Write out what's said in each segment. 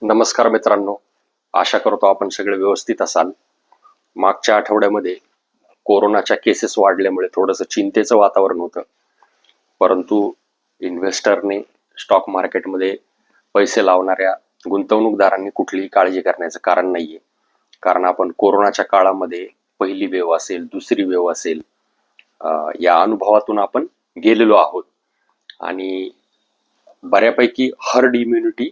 नमस्कार मित्रांनो, आशा करतो आपण सगळे व्यवस्थित असाल. मागच्या आठवड्यामध्ये कोरोनाच्या केसेस वाढल्यामुळे थोडंसं चिंतेचं वातावरण होतं. परंतु इन्व्हेस्टरने स्टॉक मार्केटमध्ये पैसे लावणाऱ्या गुंतवणूकदारांनी कुठलीही काळजी करण्याचं कारण नाहीये. कारण आपण कोरोनाच्या काळामध्ये पहिली वेव्ह असेल, दुसरी वेव्ह असेल, या अनुभवातून आपण गेलेलो आहोत आणि बऱ्यापैकी हर्ड इम्युनिटी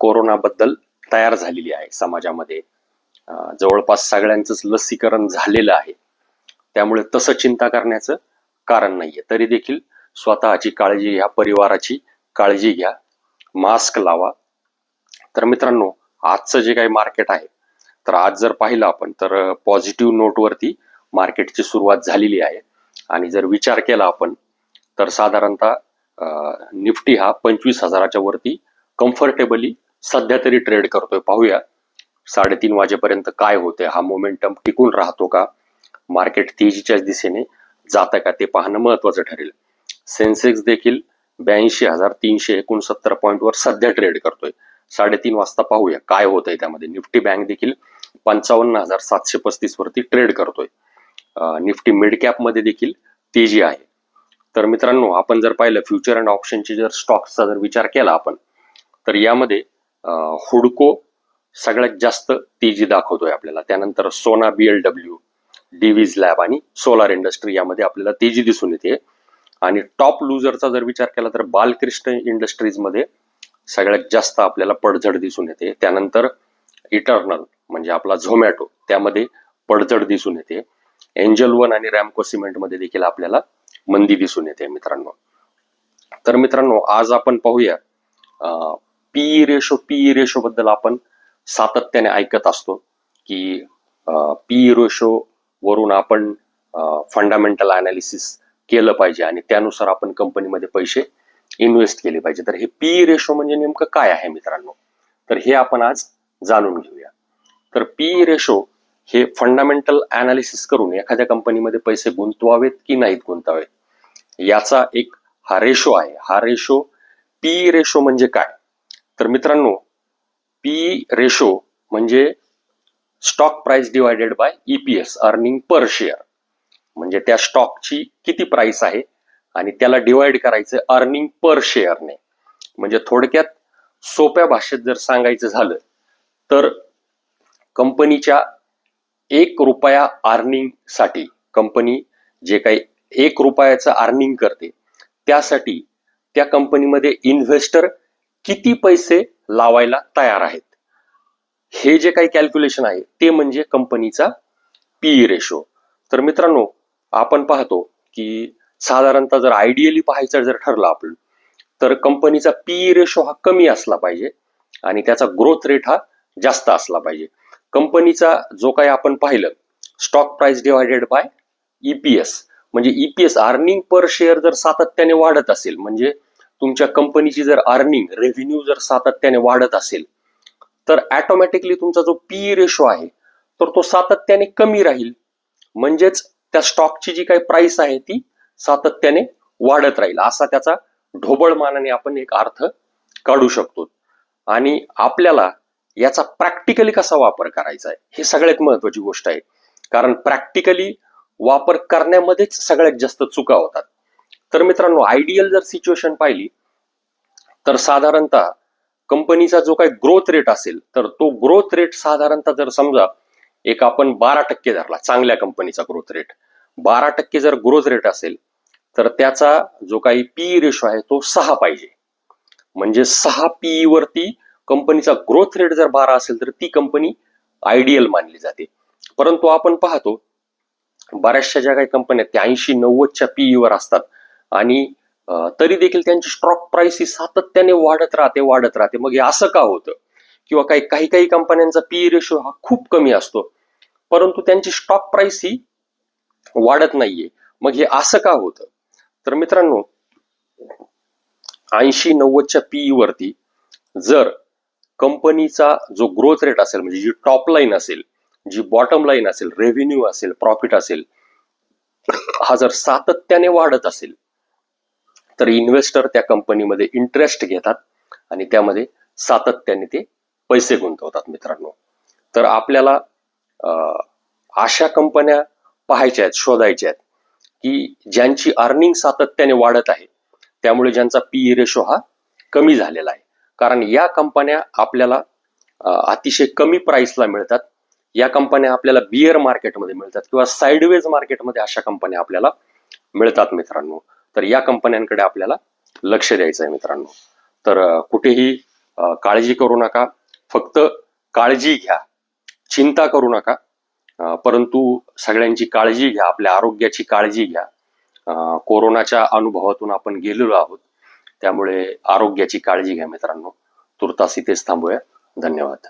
कोरोनाबद्दल तयार झालेली आहे समाजामध्ये. जवळपास सगळ्यांचंच लसीकरण झालेलं आहे. त्यामुळे तसं चिंता करण्याचं कारण नाहीये. तरी देखील स्वतःची काळजी घ्या, परिवाराची काळजी घ्या, मास्क लावा. तर मित्रांनो, आजचं जे काही मार्केट आहे, तर आज जर पाहिलं आपण तर पॉझिटिव्ह नोटवरती मार्केटची सुरुवात झालेली आहे. आणि जर विचार केला आपण तर साधारणतः निफ्टी हा 25,000च्या वरती कम्फर्टेबली सध्या तरी ट्रेड करतोय. पाहूया 3:30 वाजेपर्यंत काय होते, हा मोमेंटम टिकून राहतो का, मार्केट तेजीच्याच दिशेने जातं का, ते पाहणं महत्वाचं ठरेल. सेन्सेक्स देखील 82,369 पॉईंटवर सध्या ट्रेड करतोय. 3:30 वाजता पाहूया काय होतंय त्यामध्ये. निफ्टी बँक देखील 55,735 वरती ट्रेड करतोय. निफ्टी मिड कॅप मध्ये देखील तेजी आहे. तर मित्रांनो, आपण जर पाहिलं फ्युचर अँड ऑप्शनची जर स्टॉक्सचा जर विचार केला आपण, तर यामध्ये हुडको सगळ्यात जास्त तेजी दाखवतोय आपल्याला. त्यानंतर सोना BLW, डिव्हिज लॅब आणि सोलार इंडस्ट्री यामध्ये आपल्याला तेजी दिसून येते. आणि टॉप लुजरचा जर विचार केला तर बालकृष्ण इंडस्ट्रीज मध्ये सगळ्यात जास्त आपल्याला पडझड दिसून येते. त्यानंतर इटर्नल म्हणजे आपला झोमॅटो, त्यामध्ये पडझड दिसून येते. एंजल वन आणि रॅमको सिमेंट मध्ये देखील आपल्याला मंदी दिसून येते मित्रांनो. तर मित्रांनो, आज आपण पाहूया पीई रेशो बद्दल आपण सातत्याने ऐकत असतो की पीई रेशो वरून आपण फंडामेंटल अनालिसिस केलं पाहिजे आणि त्यानुसार आपण कंपनीमध्ये पैसे इन्व्हेस्ट केले पाहिजे. तर हे पीई रेशो म्हणजे नेमकं काय आहे मित्रांनो, तर हे आपण आज जाणून घेऊया. तर पीई रेशो हे फंडामेंटल अनालिसिस करून एखाद्या कंपनीमध्ये पैसे गुंतवावेत की नाहीत गुंतवावेत याचा एक हा रेशो आहे. हा रेशो पीई रेशो म्हणजे काय, तर मित्रांनो, पी रेशो म्हणजे stock price divided by EPS, earning per share. म्हणजे त्या स्टॉकची किती प्राइस आहे आणि त्याला डिवाइड करायचं अर्निंग पर शेअरने. म्हणजे थोडक्यात सोप्या भाषेत जर सांगायचं झालं तर कंपनीच्या 1 रुपया अर्निंग साठी, कंपनी जे काही 1 रुपयाचं अर्निंग करते त्यासाठी त्या कंपनीमध्ये इन्व्हेस्टर किती पैसे लावायला तयार आहेत, हे जे काही कॅल्क्युलेशन आहे ते म्हणजे कंपनीचा पीई रेशो. तर मित्रांनो, आपण पाहतो की साधारणतः जर आयडियली पाहायचं जर ठरलं आपण, तर कंपनीचा पीई रेशो हा कमी असला पाहिजे आणि त्याचा ग्रोथ रेट हा जास्त असला पाहिजे. कंपनीचा जो काही आपण पाहिलं stock price divided by EPS, म्हणजे EPS अर्निंग पर शेअर जर सातत्याने वाढत असेल, म्हणजे तुमच्या कंपनीची जर अर्निंग रेव्हेन्यू जर सातत्याने वाढत असेल, तर ऑटोमॅटिकली तुमचा जो पीई रेशो आहे तर तो सातत्याने कमी राहील. म्हणजेच त्या स्टॉकची जी काही प्राइस आहे ती सातत्याने वाढत राहील, असा त्याचा ढोबळ मानाने आपण एक अर्थ काढू शकतो. आणि आपल्याला याचा प्रॅक्टिकली कसा वापर करायचा आहे हे सगळ्यात महत्वाची गोष्ट आहे. कारण प्रॅक्टिकली वापर करण्यामध्येच सगळ्यात जास्त चुका होतात. तर मित्रांनो, आयडियल जर सिच्युएशन पाहिली तर साधारणतः कंपनीचा जो काही ग्रोथ रेट असेल तर तो ग्रोथ रेट साधारणतः जर समजा एक आपण 12% धरला, चांगल्या कंपनीचा ग्रोथ रेट 12% जर ग्रोथ रेट असेल तर त्याचा जो काही पीई रेशो आहे तो 6 पाहिजे. म्हणजे 6 पीई वरती कंपनीचा ग्रोथ रेट जर 12 असेल तर ती कंपनी आयडियल मानली जाते. परंतु आपण पाहतो बऱ्याचशा ज्या काही कंपन्या त्या 80-90च्या पीई वर असतात आणि तरी देखील त्यांची स्टॉक प्राइस ही सातत्याने वाढत राहते. मग हे असं का होतं, किंवा काही काही कंपन्यांचा पीई रेशो हा खूप कमी असतो परंतु त्यांची स्टॉक प्राइस ही वाढत नाहीये. मग हे असं का होतं, तर मित्रांनो, 80-90च्या पीई वरती जर कंपनीचा जो ग्रोथ रेट असेल, म्हणजे जी टॉप लाईन असेल, जी बॉटम लाईन असेल, रेव्हेन्यू असेल, प्रॉफिट असेल, हा जर सातत्याने वाढत असेल तर इन्व्हेस्टर त्या कंपनीमध्ये इंटरेस्ट घेतात आणि त्यामध्ये सातत्याने ते पैसे गुंतवतात मित्रांनो. तर आपल्याला अशा कंपन्या पाहायच्या आहेत, शोधायच्या आहेत की ज्यांची अर्निंग सातत्याने वाढत आहे, त्यामुळे ज्यांचा पीई रेशो हा कमी झालेला आहे. कारण या कंपन्या आपल्याला अतिशय कमी प्राइसला मिळतात. या कंपन्या आपल्याला बिअर मार्केटमध्ये मिळतात किंवा साइडवेज मार्केटमध्ये अशा कंपन्या आपल्याला मिळतात मित्रांनो. तर या कंपन्यांकडे आपल्याला लक्ष द्यायचं आहे मित्रांनो. तर कुठेही काळजी करू नका, फक्त काळजी घ्या, चिंता करू नका. परंतु सगळ्यांची काळजी घ्या, आपल्या आरोग्याची काळजी घ्या. कोरोनाच्या अनुभवातून आपण गेलेलो आहोत, त्यामुळे आरोग्याची काळजी घ्या मित्रांनो. तुर्तास इथेच थांबूया. धन्यवाद.